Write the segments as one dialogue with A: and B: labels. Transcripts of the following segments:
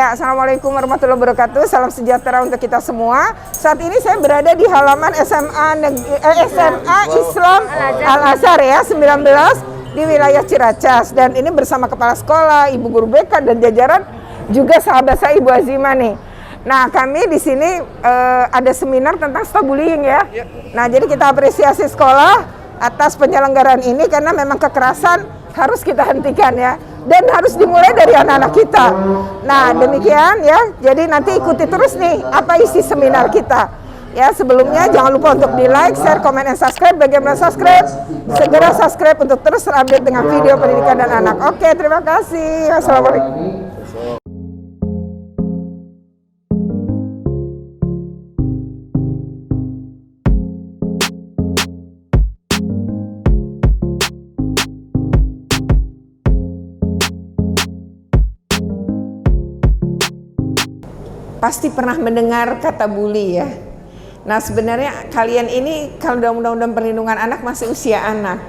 A: Ya, assalamualaikum warahmatullahi wabarakatuh. Salam sejahtera untuk kita semua. Saat ini saya berada di halaman SMA Islam Al-Azhar ya 19 di wilayah Ciracas. Dan ini bersama kepala sekolah, ibu guru BK dan jajaran juga sahabat saya Ibu Azima nih. Nah, kami di sini ada seminar tentang stop bullying ya. Nah, jadi kita apresiasi sekolah atas penyelenggaraan ini karena memang kekerasan harus kita hentikan ya. Dan harus dimulai dari anak-anak kita. Nah, demikian ya. Jadi nanti ikuti terus nih apa isi seminar kita. Ya, sebelumnya jangan lupa untuk di like, share, komen, dan subscribe. Bagaimana subscribe? Segera subscribe untuk terus terupdate dengan video pendidikan dan anak. Oke, terima kasih. Wassalamualaikum. Pasti pernah mendengar kata bully ya. Nah, sebenarnya kalian ini kalau dalam undang-undang perlindungan anak masih usia anak.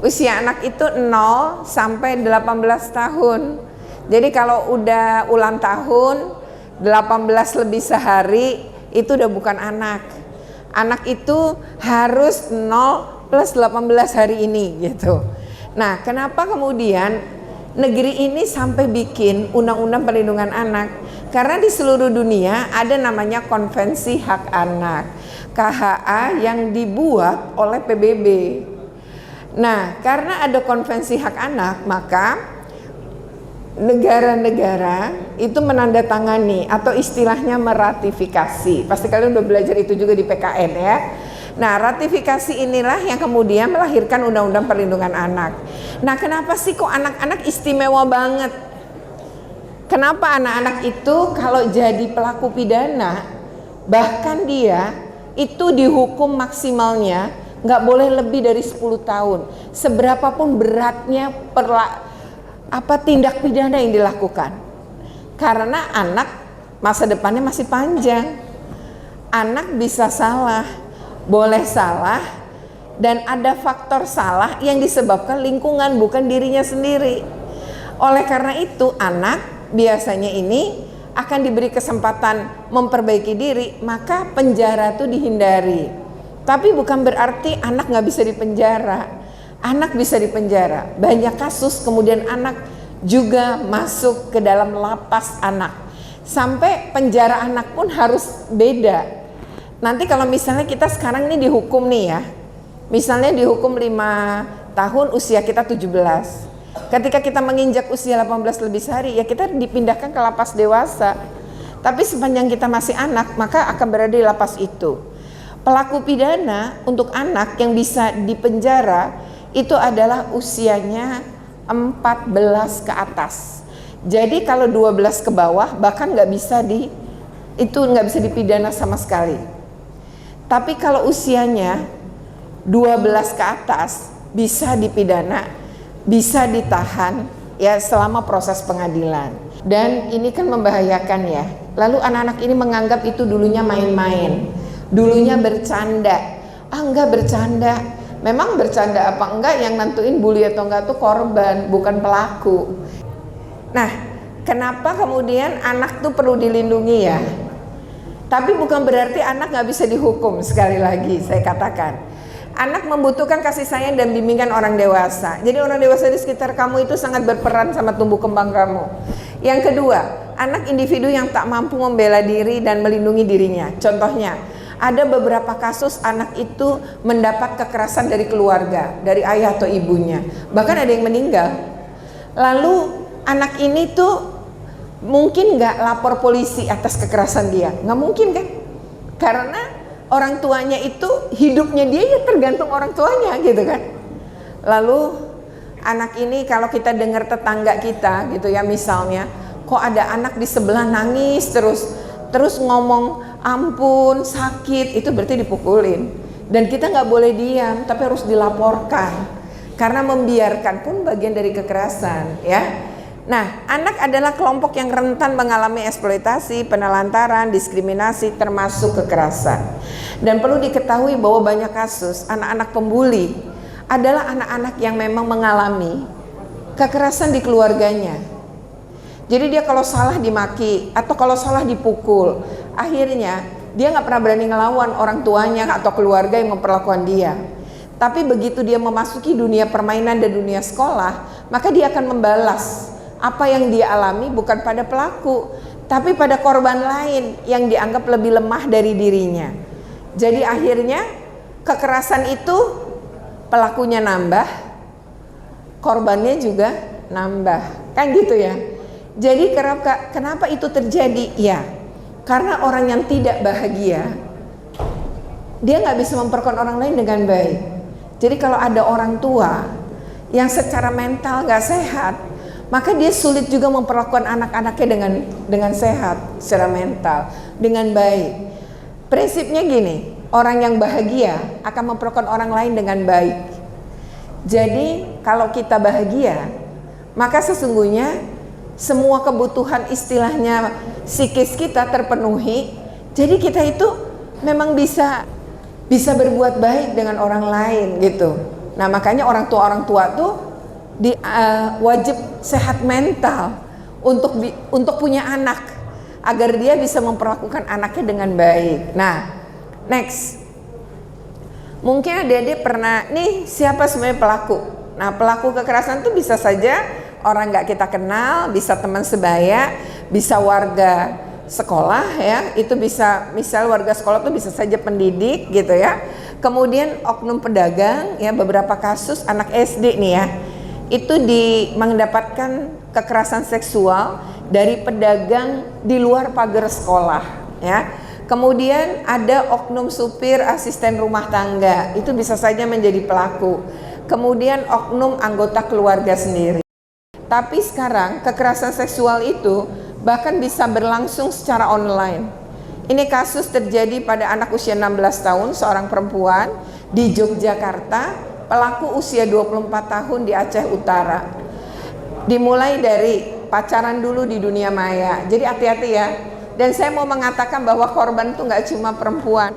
A: Usia anak itu 0 sampai 18 tahun. Jadi kalau udah ulang tahun 18 lebih sehari itu udah bukan anak. Anak itu harus 0 plus 18 hari ini gitu. Nah, kenapa kemudian negeri ini sampai bikin undang-undang perlindungan anak? Karena di seluruh dunia ada namanya Konvensi Hak Anak KHA yang dibuat oleh PBB. Nah, karena ada Konvensi Hak Anak, maka negara-negara itu menandatangani atau istilahnya meratifikasi. Pasti kalian udah belajar itu juga di PKN ya. Nah, ratifikasi inilah yang kemudian melahirkan Undang-Undang Perlindungan Anak. Nah, kenapa sih kok anak-anak istimewa banget? Kenapa anak-anak itu kalau jadi pelaku pidana, bahkan dia itu dihukum maksimalnya nggak boleh lebih dari 10 tahun. Seberapapun beratnya tindak pidana yang dilakukan. Karena anak masa depannya masih panjang. Anak bisa salah, boleh salah, dan ada faktor salah yang disebabkan lingkungan bukan dirinya sendiri. Oleh karena itu anak biasanya ini akan diberi kesempatan memperbaiki diri, maka penjara itu dihindari. Tapi bukan berarti anak nggak bisa dipenjara. Anak bisa dipenjara. Banyak kasus kemudian anak juga masuk ke dalam lapas anak. Sampai penjara anak pun harus beda. Nanti kalau misalnya kita sekarang ini dihukum nih ya, misalnya dihukum 5 tahun usia kita 17. Ketika kita menginjak usia 18 lebih sehari, ya kita dipindahkan ke lapas dewasa. Tapi sepanjang kita masih anak, maka akan berada di lapas itu. Pelaku pidana untuk anak yang bisa dipenjara itu adalah usianya 14 ke atas. Jadi kalau 12 ke bawah bahkan nggak bisa dipidana sama sekali. Tapi kalau usianya 12 ke atas bisa dipidana, bisa ditahan ya selama proses pengadilan. Dan ini kan membahayakan ya. Lalu anak-anak ini menganggap itu dulunya main-main, dulunya bercanda. Enggak bercanda. Memang bercanda apa enggak yang nentuin bully atau enggak tuh korban, bukan pelaku. Nah, kenapa kemudian anak tuh perlu dilindungi ya? Tapi bukan berarti anak nggak bisa dihukum. Sekali lagi saya katakan, anak membutuhkan kasih sayang dan bimbingan orang dewasa. Jadi orang dewasa di sekitar kamu itu sangat berperan sama tumbuh kembang kamu. Yang kedua, anak individu yang tak mampu membela diri dan melindungi dirinya. Contohnya, ada beberapa kasus anak itu mendapat kekerasan dari keluarga, dari ayah atau ibunya. Bahkan ada yang meninggal. Lalu anak ini tuh mungkin nggak lapor polisi atas kekerasan dia. Nggak mungkin kan? Karena orang tuanya itu hidupnya dia ya tergantung orang tuanya gitu kan. Lalu anak ini kalau kita dengar tetangga kita gitu ya, misalnya kok ada anak di sebelah nangis terus ngomong ampun sakit, itu berarti dipukulin. Dan kita nggak boleh diam, tapi harus dilaporkan. Karena membiarkan pun bagian dari kekerasan ya. Nah, anak adalah kelompok yang rentan mengalami eksploitasi, penelantaran, diskriminasi, termasuk kekerasan. Dan perlu diketahui bahwa banyak kasus anak-anak pembuli adalah anak-anak yang memang mengalami kekerasan di keluarganya. Jadi dia kalau salah dimaki atau kalau salah dipukul. Akhirnya dia nggak pernah berani ngelawan orang tuanya atau keluarga yang memperlakukan dia. Tapi begitu dia memasuki dunia permainan dan dunia sekolah, maka dia akan membalas apa yang dia alami bukan pada pelaku, tapi pada korban lain yang dianggap lebih lemah dari dirinya. Jadi akhirnya kekerasan itu pelakunya nambah, korbannya juga nambah, kan gitu ya. Jadi kenapa itu terjadi? Ya, karena orang yang tidak bahagia, dia nggak bisa memperlakukan orang lain dengan baik. Jadi kalau ada orang tua yang secara mental nggak sehat, maka dia sulit juga memperlakukan anak-anaknya dengan sehat, secara mental, dengan baik. Prinsipnya gini, orang yang bahagia akan memperlakukan orang lain dengan baik. Jadi kalau kita bahagia, maka sesungguhnya semua kebutuhan istilahnya psikis kita terpenuhi. Jadi kita itu memang bisa berbuat baik dengan orang lain gitu. Nah makanya orang tua tuh wajib sehat mental untuk punya anak, agar dia bisa memperlakukan anaknya dengan baik. Nah next, mungkin adik-adik pernah nih, siapa sebenarnya pelaku? Nah pelaku kekerasan itu bisa saja orang nggak kita kenal, bisa teman sebaya, bisa warga sekolah ya, itu bisa, misal warga sekolah itu bisa saja pendidik gitu ya. Kemudian oknum pedagang ya, beberapa kasus anak SD nih ya, itu mendapatkan kekerasan seksual dari pedagang di luar pagar sekolah ya. Kemudian ada oknum supir, asisten rumah tangga, itu bisa saja menjadi pelaku. Kemudian oknum anggota keluarga sendiri. Tapi sekarang kekerasan seksual itu bahkan bisa berlangsung secara online. Ini kasus terjadi pada anak usia 16 tahun, seorang perempuan di Yogyakarta, pelaku usia 24 tahun di Aceh Utara. Dimulai dari pacaran dulu di dunia maya. Jadi hati-hati ya. Dan saya mau mengatakan bahwa korban itu nggak cuma perempuan,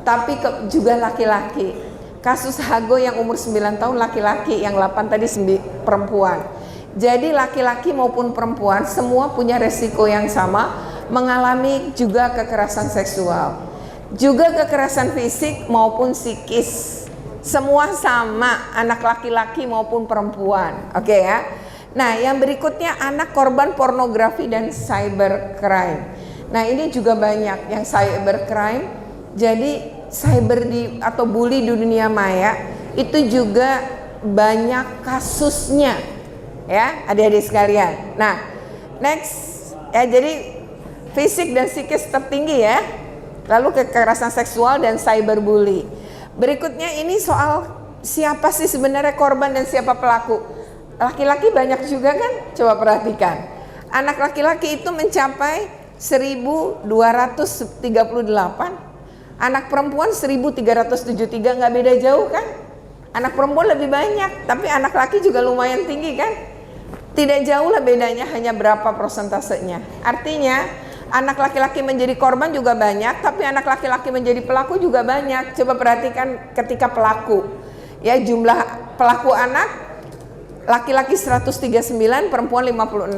A: tapi juga laki-laki. Kasus Hago yang umur 9 tahun laki-laki, yang 8 tadi perempuan. Jadi laki-laki maupun perempuan semua punya resiko yang sama mengalami juga kekerasan seksual, juga kekerasan fisik maupun psikis. Semua sama, anak laki-laki maupun perempuan. Oke ya. Nah, yang berikutnya anak korban pornografi dan cybercrime. Nah, ini juga banyak yang cybercrime. Jadi atau bully di dunia maya itu juga banyak kasusnya. Ya, adik-adik sekalian. Nah, next ya, jadi fisik dan psikis tertinggi ya. Lalu kekerasan seksual dan cyberbully. Berikutnya ini soal siapa sih sebenarnya korban dan siapa pelaku. Laki-laki banyak juga kan? Coba perhatikan. Anak laki-laki itu mencapai 1.238. Anak perempuan 1.373, nggak beda jauh kan? Anak perempuan lebih banyak, tapi anak laki juga lumayan tinggi kan? Tidak jauh lah bedanya, hanya berapa persentasenya. Artinya anak laki-laki menjadi korban juga banyak, tapi anak laki-laki menjadi pelaku juga banyak. Coba perhatikan ketika pelaku, ya, jumlah pelaku anak laki-laki 139, perempuan 56.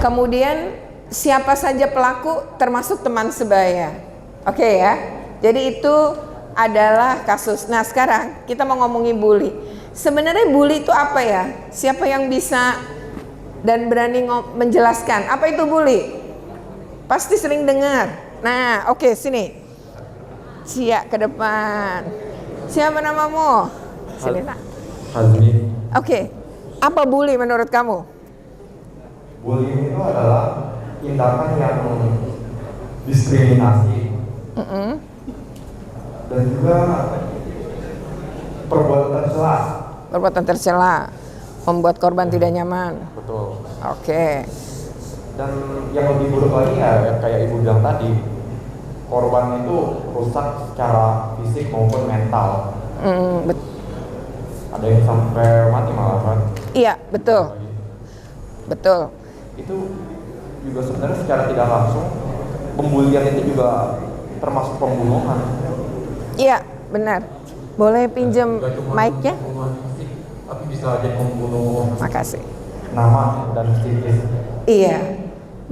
A: Kemudian siapa saja pelaku termasuk teman sebaya. Oke ya. Jadi itu adalah kasus. Nah sekarang kita mau ngomongin bully. Sebenarnya bully itu apa ya? Siapa yang bisa dan berani menjelaskan apa itu bully? Pasti sering dengar. Nah, oke, sini. Cia ke depan. Siapa namamu? Sini nak.
B: Hazmi.
A: Oke. Apa bully menurut kamu?
B: Bullying itu adalah tindakan yang diskriminasi dan juga perbuatan tercela.
A: Perbuatan tercela, membuat korban tidak nyaman.
B: Betul.
A: Oke.
B: Dan yang lebih buruk lagi ya, kayak ibu bilang tadi, korban itu rusak secara fisik maupun mental. Ada yang sampai mati malah kan?
A: Iya, betul. Betul.
B: Itu juga sebenarnya secara tidak langsung pembulian itu juga termasuk pembunuhan.
A: Iya, benar. Boleh pinjam mic-nya?
B: Fisik, tapi bisa aja membunuh
A: Makasih.
B: nama dan psikis.
A: Iya.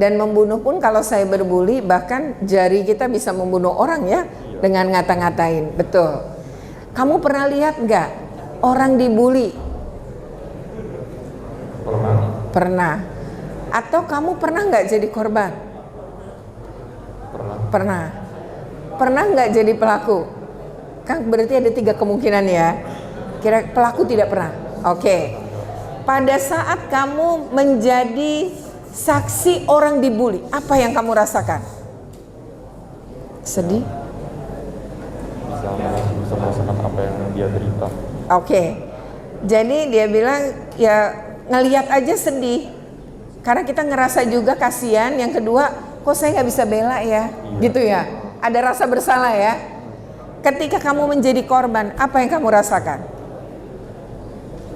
A: Dan membunuh pun kalau saya berbuli, bahkan jari kita bisa membunuh orang ya, dengan ngata-ngatain. Betul. Kamu pernah lihat nggak orang dibully?
B: Pernah.
A: Pernah. Atau kamu pernah nggak jadi korban?
B: Pernah.
A: Pernah. Pernah nggak jadi pelaku? Kan berarti ada 3 kemungkinan ya. Kira pelaku tidak pernah. Oke. Pada saat kamu menjadi saksi orang dibully, apa yang kamu rasakan? Sedih?
B: Bisa merasakan apa yang dia derita.
A: Oke. Jadi dia bilang ya ngelihat aja sedih. Karena kita ngerasa juga kasihan. Yang kedua, kok saya nggak bisa bela ya? Gitu ya. Ada rasa bersalah ya. Ketika kamu menjadi korban, apa yang kamu rasakan?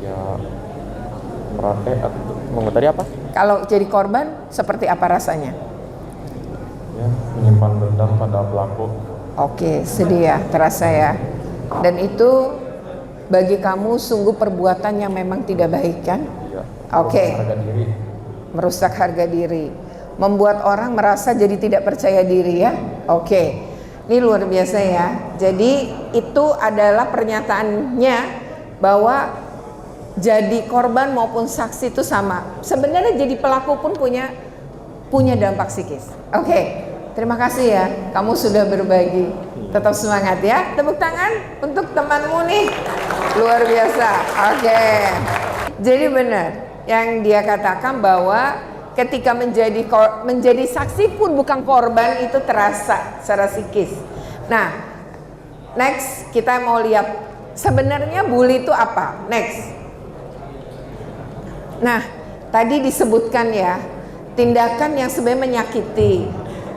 B: Ya, tadi apa?
A: Kalau jadi korban, seperti apa rasanya?
B: Ya, menyimpan dendam pada pelaku.
A: Oke, sedih ya, terasa ya. Dan itu bagi kamu sungguh perbuatan yang memang tidak baik kan?
B: Ya,
A: Oke.
B: harga diri.
A: Merusak harga diri, membuat orang merasa jadi tidak percaya diri ya. Oke, ini luar biasa ya. Jadi itu adalah pernyataannya bahwa jadi korban maupun saksi itu sama. Sebenarnya jadi pelaku pun punya dampak psikis. Oke, terima kasih ya. Kamu sudah berbagi. Tetap semangat ya. Tepuk tangan untuk temanmu nih. Luar biasa. Oke. Jadi benar yang dia katakan bahwa ketika menjadi saksi pun bukan korban itu terasa secara psikis. Nah, next kita mau lihat sebenarnya bully itu apa? Next. Nah, tadi disebutkan ya, tindakan yang sebenarnya menyakiti,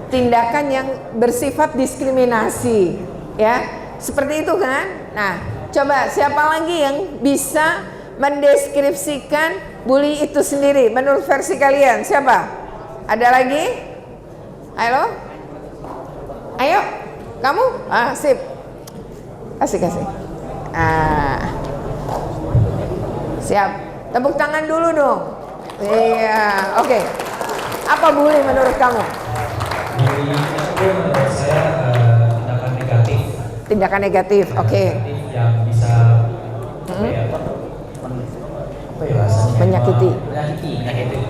A: tindakan yang bersifat diskriminasi, ya, seperti itu kan? Nah, coba siapa lagi yang bisa mendeskripsikan bully itu sendiri menurut versi kalian? Siapa? Ada lagi? Ayo, ayo, kamu? Sip, kasih. Siap. Tepuk tangan dulu dong. Iya, oke. Apa bully menurut kamu?
C: Bully itu menurut saya tindakan negatif.
A: Tindakan negatif, oke.
C: Negatif yang bisa
A: Menyakiti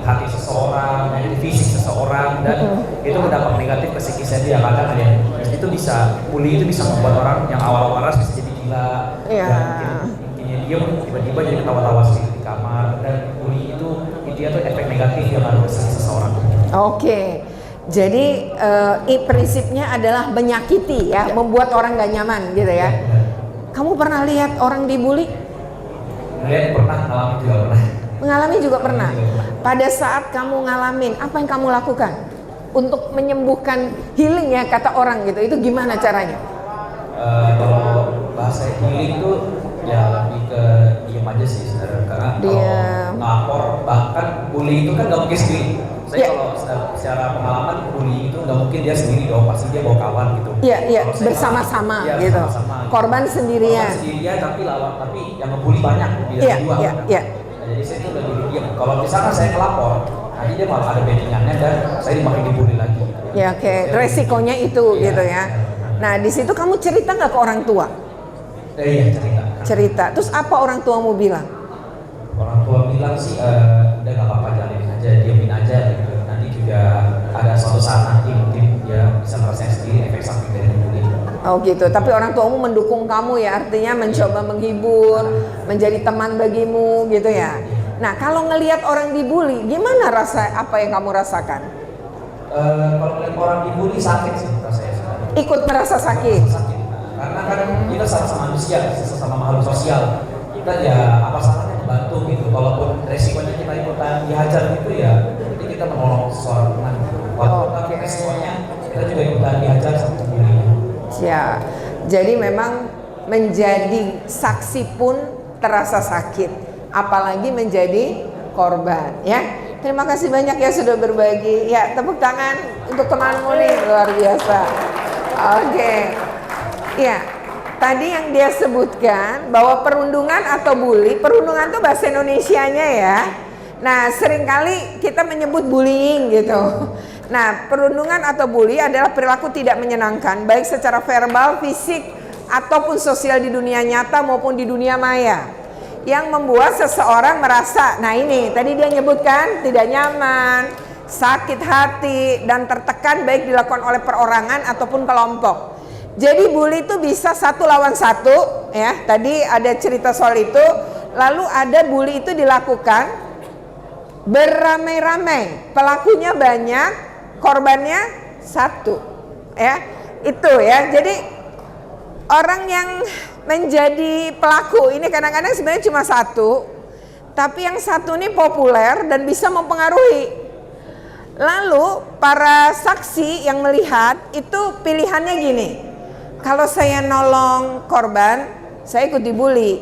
C: hati seseorang, menyakiti fisik seseorang, dan itu berdampak negatif ke psikisnya dia. Kadang ada yang itu bisa, bully itu bisa membuat orang yang awal-awal waras bisa jadi gila.
A: Iya.
C: Dan dia tiba-tiba jadi ketawa-tawa sendiri di kamar, dan bully itu intinya tuh efek negatif yang ada ke seseorang.
A: Oke. Jadi prinsipnya adalah menyakiti ya, membuat orang gak nyaman gitu ya. Kamu pernah lihat orang dibully?
C: Melihat pernah, mengalami juga pernah.
A: Mengalami juga pernah. Pada saat kamu ngalamin, apa yang kamu lakukan untuk menyembuhkan, healing ya kata orang gitu? Itu gimana caranya?
C: Kalau bahasa healing itu ya lebih ke diem aja sih sebenarnya, karena kalau ngelapor, bahkan bully itu kan nggak mungkin sendiri. Saya kalau secara pengalaman bully itu nggak mungkin dia sendiri dong, pasti dia bawa kawan gitu.
A: Iya, bersama-sama gitu.
C: Bersama-sama, gitu.
A: Korban sendirian.
C: Korban sendirian tapi yang ngebully banyak,
A: Iya.
C: Nah, jadi saya itu lebih diem. Kalau misalkan saya kelapor, nanti dia malah ada backingannya dan saya makin dibully lagi.
A: Ya oke, resikonya itu gitu ya. Nah di situ kamu cerita nggak ke orang tua?
C: Iya, cerita.
A: Terus apa orang tuamu bilang?
C: Orang tua bilang sih udah nggak apa-apa, jalanin aja, diemin aja gitu. Nanti juga ada suatu saat nanti mungkin dia bisa merasakan sendiri efek samping dari bully.
A: Oh gitu. Tapi orang tuamu mendukung kamu ya, artinya mencoba menghibur, menjadi teman bagimu gitu ya. Nah kalau ngelihat orang dibully, gimana apa yang kamu rasakan?
C: Kalau ngeliat orang dibully sakit sih rasanya.
A: Ikut merasa sakit.
C: Karena kan kita sama-sama manusia, sama makhluk sosial. Kita ya apa salahnya bantu gitu. Walaupun resikonya kita ikutan dihajar gitu ya, jadi kita menolong seseorang teman. Walaupun tapi resikonya kita juga ikutan dihajar sama pembuli.
A: Ya, jadi memang menjadi saksi pun terasa sakit, apalagi menjadi korban ya. Terima kasih banyak ya sudah berbagi. Ya, tepuk tangan untuk temanmu nih, luar biasa. Oke. Ya, tadi yang dia sebutkan bahwa perundungan atau bully, perundungan itu bahasa Indonesianya ya. Nah, seringkali kita menyebut bullying gitu. Nah, perundungan atau bully adalah perilaku tidak menyenangkan, baik secara verbal, fisik, ataupun sosial di dunia nyata maupun di dunia maya, yang membuat seseorang merasa, nah ini tadi dia nyebutkan, tidak nyaman, sakit hati, dan tertekan baik dilakukan oleh perorangan ataupun kelompok. Jadi bully itu bisa 1 lawan 1, ya. Tadi ada cerita soal itu. Lalu ada bully itu dilakukan beramai-ramai, pelakunya banyak, korbannya 1, ya. Itu ya. Jadi orang yang menjadi pelaku ini kadang-kadang sebenarnya cuma 1, tapi yang 1 ini populer dan bisa mempengaruhi. Lalu para saksi yang melihat itu pilihannya gini, kalau saya nolong korban, saya ikut dibully.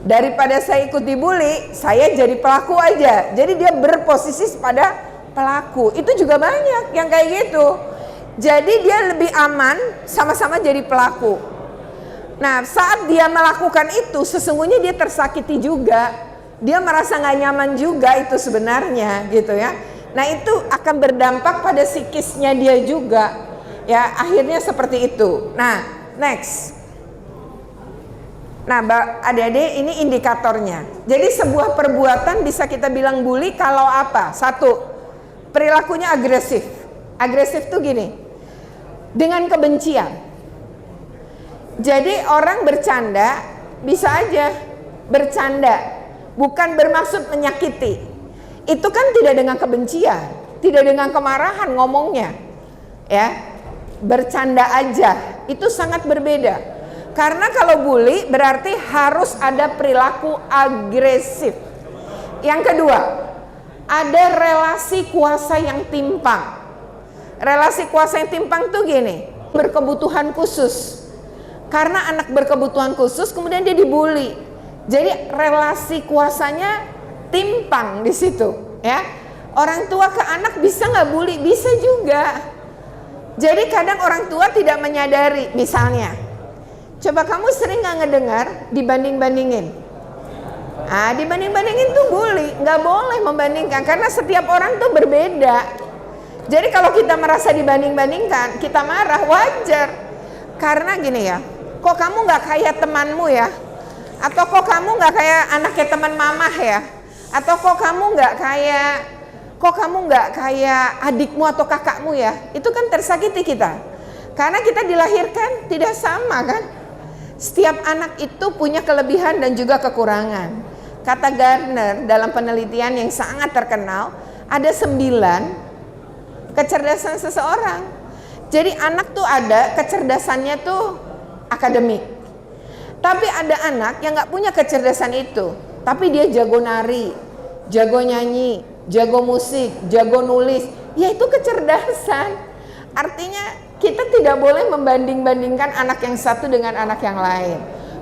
A: Daripada saya ikut dibully, saya jadi pelaku aja. Jadi dia berposisi pada pelaku. Itu juga banyak yang kayak gitu. Jadi dia lebih aman sama-sama jadi pelaku. Nah, saat dia melakukan itu, sesungguhnya dia tersakiti juga. Dia merasa nggak nyaman juga itu sebenarnya, gitu ya. Nah, itu akan berdampak pada psikisnya dia juga. Ya, akhirnya seperti itu. Nah, next. Nah, adik-adik, ini indikatornya. Jadi sebuah perbuatan bisa kita bilang bully kalau apa? 1, perilakunya agresif. Agresif tuh gini, dengan kebencian. Jadi orang bercanda, bisa aja bercanda, bukan bermaksud menyakiti. Itu kan tidak dengan kebencian, tidak dengan kemarahan ngomongnya, ya, bercanda aja. Itu sangat berbeda. Karena kalau bully berarti harus ada perilaku agresif. Yang kedua, ada relasi kuasa yang timpang. Relasi kuasa yang timpang tuh gini, berkebutuhan khusus. Karena anak berkebutuhan khusus kemudian dia dibully. Jadi relasi kuasanya timpang di situ, ya. Orang tua ke anak bisa nggak bully? Bisa juga. Jadi kadang orang tua tidak menyadari, misalnya, coba kamu sering nggak ngedengar dibanding-bandingin? Ah, dibanding-bandingin tuh bully, nggak boleh membandingkan karena setiap orang tuh berbeda. Jadi kalau kita merasa dibanding-bandingkan, kita marah, wajar. Karena gini ya, kok kamu nggak kayak temanmu ya? Atau kok kamu nggak kayak anaknya teman mamah ya? Atau kok kamu nggak kayak adikmu atau kakakmu ya? Itu kan tersakiti kita. Karena kita dilahirkan tidak sama kan? Setiap anak itu punya kelebihan dan juga kekurangan. Kata Gardner dalam penelitian yang sangat terkenal, ada 9 kecerdasan seseorang. Jadi anak tuh ada kecerdasannya tuh akademik. Tapi ada anak yang gak punya kecerdasan itu, tapi dia jago nari, jago nyanyi, jago musik, jago nulis. Ya itu kecerdasan. Artinya kita tidak boleh membanding-bandingkan anak yang satu dengan anak yang lain.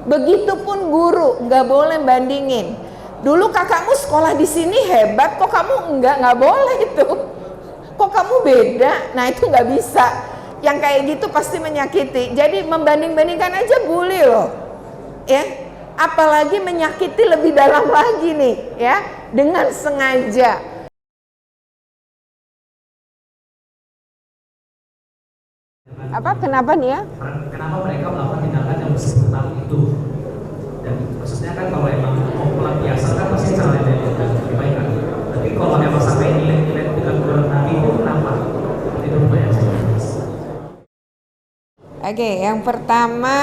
A: Begitupun guru, nggak boleh bandingin. Dulu kakakmu sekolah di sini hebat, kok kamu nggak boleh itu. Kok kamu beda? Nah itu nggak bisa. Yang kayak gitu pasti menyakiti. Jadi membanding-bandingkan aja bully loh, ya. Apalagi menyakiti lebih dalam lagi nih, ya, dengan sengaja. Apa kenapa nih ya?
C: Kenapa mereka melakukan tindakan yang bersifat itu? Dan maksudnya kan kalau emang mau pelampiasan kan pasti cara yang lebih baik kan. Tapi kalau emang sampai nilai-nilai dengan berhenti itu kenapa? Itu lumayan.
A: Oke, yang pertama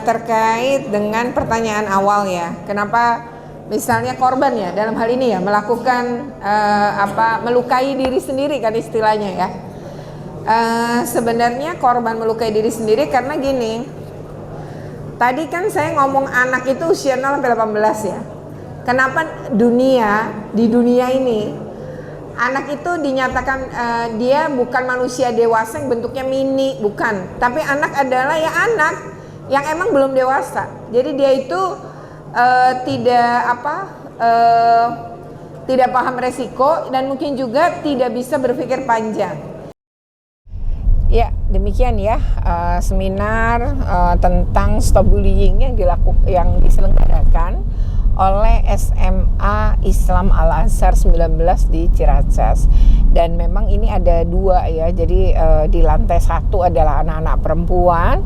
A: terkait dengan pertanyaan awal ya. Kenapa misalnya korban ya dalam hal ini ya melakukan melukai diri sendiri kan istilahnya ya. Sebenarnya korban melukai diri sendiri karena gini, tadi kan saya ngomong anak itu usia 0 sampai 18 ya. Kenapa di dunia ini anak itu dinyatakan dia bukan manusia dewasa yang bentuknya mini, bukan. Tapi anak adalah ya anak yang emang belum dewasa. Jadi dia itu tidak paham resiko dan mungkin juga tidak bisa berpikir panjang. Ya, demikian ya seminar tentang stop bullying yang diselenggarakan oleh SMA Islam Al Azhar 19 di Ciracas. Dan memang ini ada dua ya, jadi di lantai 1 adalah anak-anak perempuan,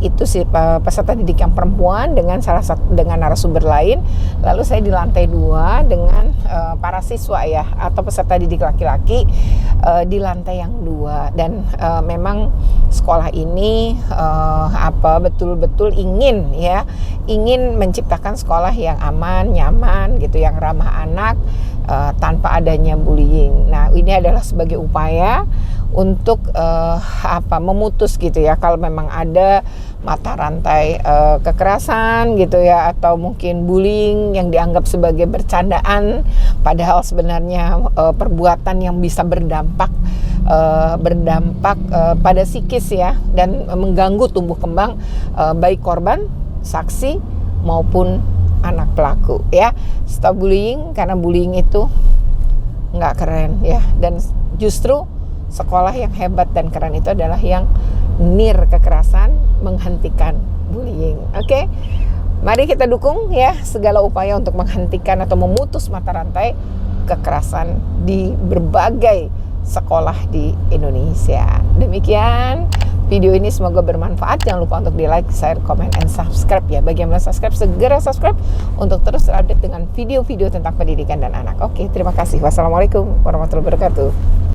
A: itu si peserta didik yang perempuan dengan dengan narasumber lain. Lalu saya di lantai 2 dengan para siswa ya, atau peserta didik laki-laki di lantai yang 2. Dan memang sekolah ini betul-betul ingin menciptakan sekolah yang aman, nyaman gitu, yang ramah anak, tanpa adanya bullying. Nah, ini adalah sebagai upaya untuk memutus gitu ya, kalau memang ada mata rantai kekerasan gitu ya, atau mungkin bullying yang dianggap sebagai bercandaan, padahal sebenarnya perbuatan yang bisa berdampak pada psikis ya, dan mengganggu tumbuh kembang baik korban, saksi maupun anak pelaku ya. Stop bullying, karena bullying itu nggak keren ya, dan justru sekolah yang hebat dan keren itu adalah yang nir kekerasan, menghentikan bullying. Oke? Mari kita dukung ya segala upaya untuk menghentikan atau memutus mata rantai kekerasan di berbagai sekolah di Indonesia. Demikian video ini, semoga bermanfaat. Jangan lupa untuk di like, share, comment, and subscribe ya. Bagi yang belum subscribe, segera subscribe untuk terus terupdate dengan video-video tentang pendidikan dan anak. Oke, terima kasih. Wassalamualaikum warahmatullahi wabarakatuh.